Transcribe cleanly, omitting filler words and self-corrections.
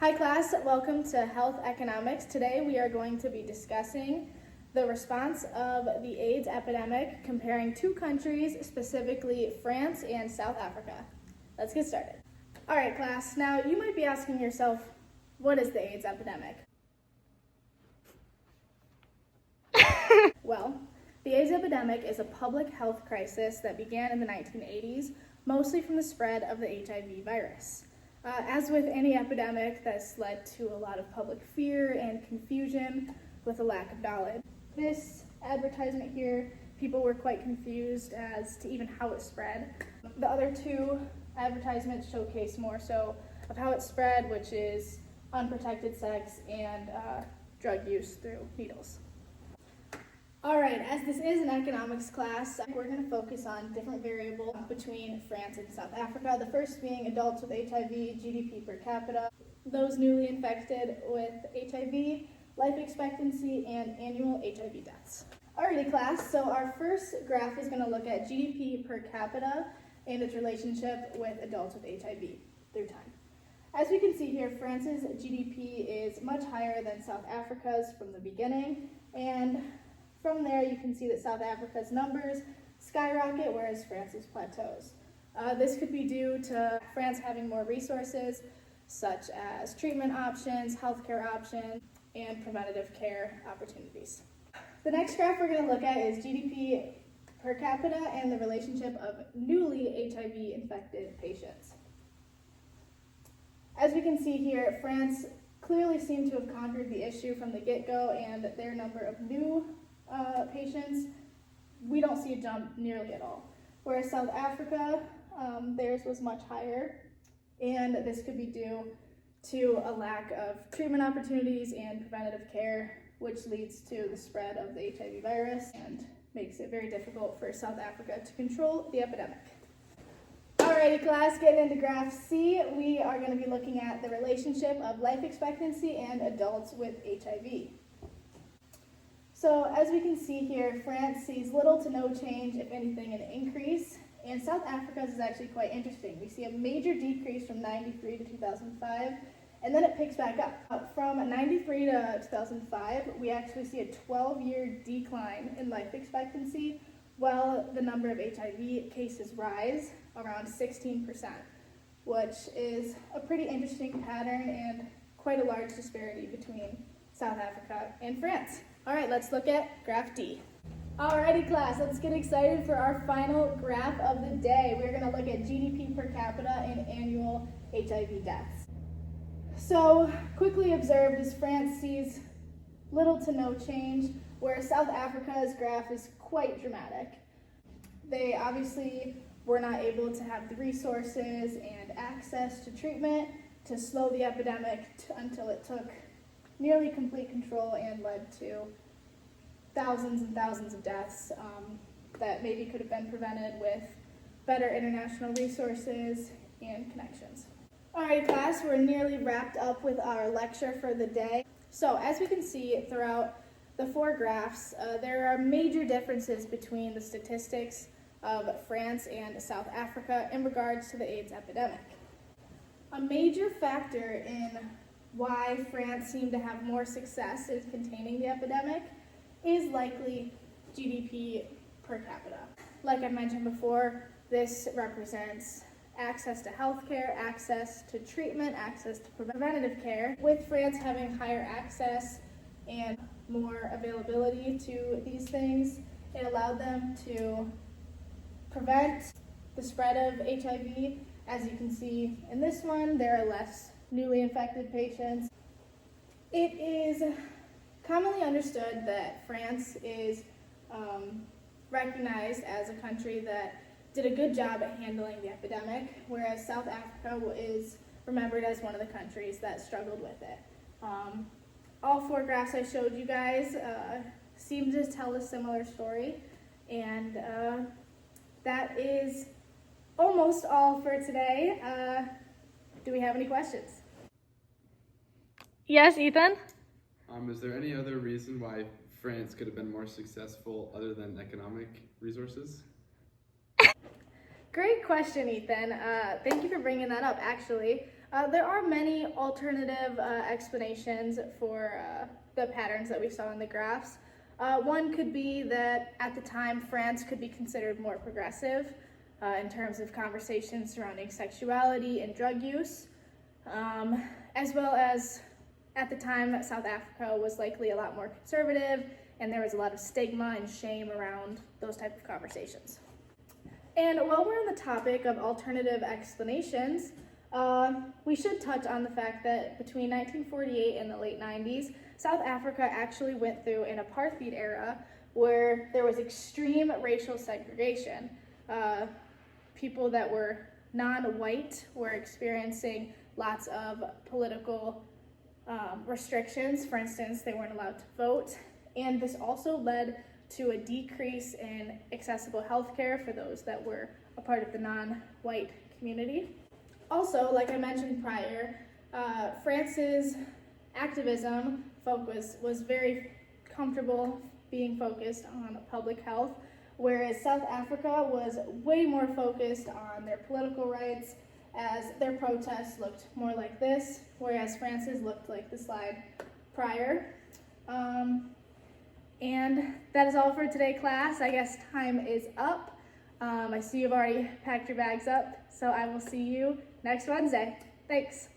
Hi class, welcome to Health Economics. Today we are going to be discussing the response of the AIDS epidemic comparing two countries, specifically France and South Africa. Let's get started. All right class, now you might be asking yourself, what is the AIDS epidemic? Well, the AIDS epidemic is a public health crisis that began in the 1980s, mostly from the spread of the HIV virus. As with any epidemic, this led to a lot of public fear and confusion with a lack of knowledge. This advertisement here, people were quite confused as to even how it spread. The other two advertisements showcase more so of how it spread, which is unprotected sex and drug use through needles. All right, as this is an economics class, we're going to focus on different variables between France and South Africa. The first being adults with HIV, GDP per capita, those newly infected with HIV, life expectancy, and annual HIV deaths. Alrighty class, so our first graph is going to look at GDP per capita and its relationship with adults with HIV through time. As we can see here, France's GDP is much higher than South Africa's from the beginning, and from there, you can see that South Africa's numbers skyrocket, whereas France's plateaus. This could be due to France having more resources, such as treatment options, healthcare options, and preventative care opportunities. The next graph we're going to look at is GDP per capita and the relationship of newly HIV-infected patients. As we can see here, France clearly seemed to have conquered the issue from the get-go, and their number of new patients, we don't see a jump nearly at all. Whereas South Africa, theirs was much higher, and this could be due to a lack of treatment opportunities and preventative care, which leads to the spread of the HIV virus and makes it very difficult for South Africa to control the epidemic. Alrighty class, getting into graph C, we are going to be looking at the relationship of life expectancy and adults with HIV. So as we can see here, France sees little to no change, if anything, an increase, and South Africa's is actually quite interesting. We see a major decrease from 93 to 2005, and then it picks back up. From 93 to 2005, we actually see a 12-year decline in life expectancy, while the number of HIV cases rise around 16%, which is a pretty interesting pattern and quite a large disparity between South Africa and France. All right, let's look at graph D. Alrighty class, let's get excited for our final graph of the day. We're gonna look at GDP per capita and annual HIV deaths. So, quickly observed is France sees little to no change, whereas South Africa's graph is quite dramatic. They obviously were not able to have the resources and access to treatment to slow the epidemic until it took nearly complete control and led to thousands and thousands of deaths that maybe could have been prevented with better international resources and connections. All right, class, we're nearly wrapped up with our lecture for the day. So as we can see throughout the four graphs, there are major differences between the statistics of France and South Africa in regards to the AIDS epidemic. A major factor in why France seemed to have more success in containing the epidemic is likely GDP per capita. Like I mentioned before, this represents access to healthcare, access to treatment, access to preventative care. With France having higher access and more availability to these things, it allowed them to prevent the spread of HIV. As you can see in this one, there are less newly infected patients. It is commonly understood that France is recognized as a country that did a good job at handling the epidemic, whereas South Africa is remembered as one of the countries that struggled with it. All four graphs I showed you guys seem to tell a similar story, and that is almost all for today. Do we have any questions? Yes, Ethan? Is there any other reason why France could have been more successful other than economic resources? Great question, Ethan. Thank you for bringing that up, actually. There are many alternative explanations for the patterns that we saw in the graphs. One could be that at the time France could be considered more progressive in terms of conversations surrounding sexuality and drug use, as well as at the time South Africa was likely a lot more conservative and there was a lot of stigma and shame around those type of conversations. And while we're on the topic of alternative explanations, we should touch on the fact that between 1948 and the late 90s, South Africa actually went through an apartheid era where there was extreme racial segregation. People that were non-white were experiencing lots of political restrictions. For instance, they weren't allowed to vote. And this also led to a decrease in accessible health care for those that were a part of the non-white community. Also, like I mentioned prior, France's activism focus was very comfortable being focused on public health, whereas South Africa was way more focused on their political rights, as their protests looked more like this, whereas France's looked like the slide prior. And that is all for today, class. I guess time is up. I see you've already packed your bags up, so I will see you next Wednesday. Thanks.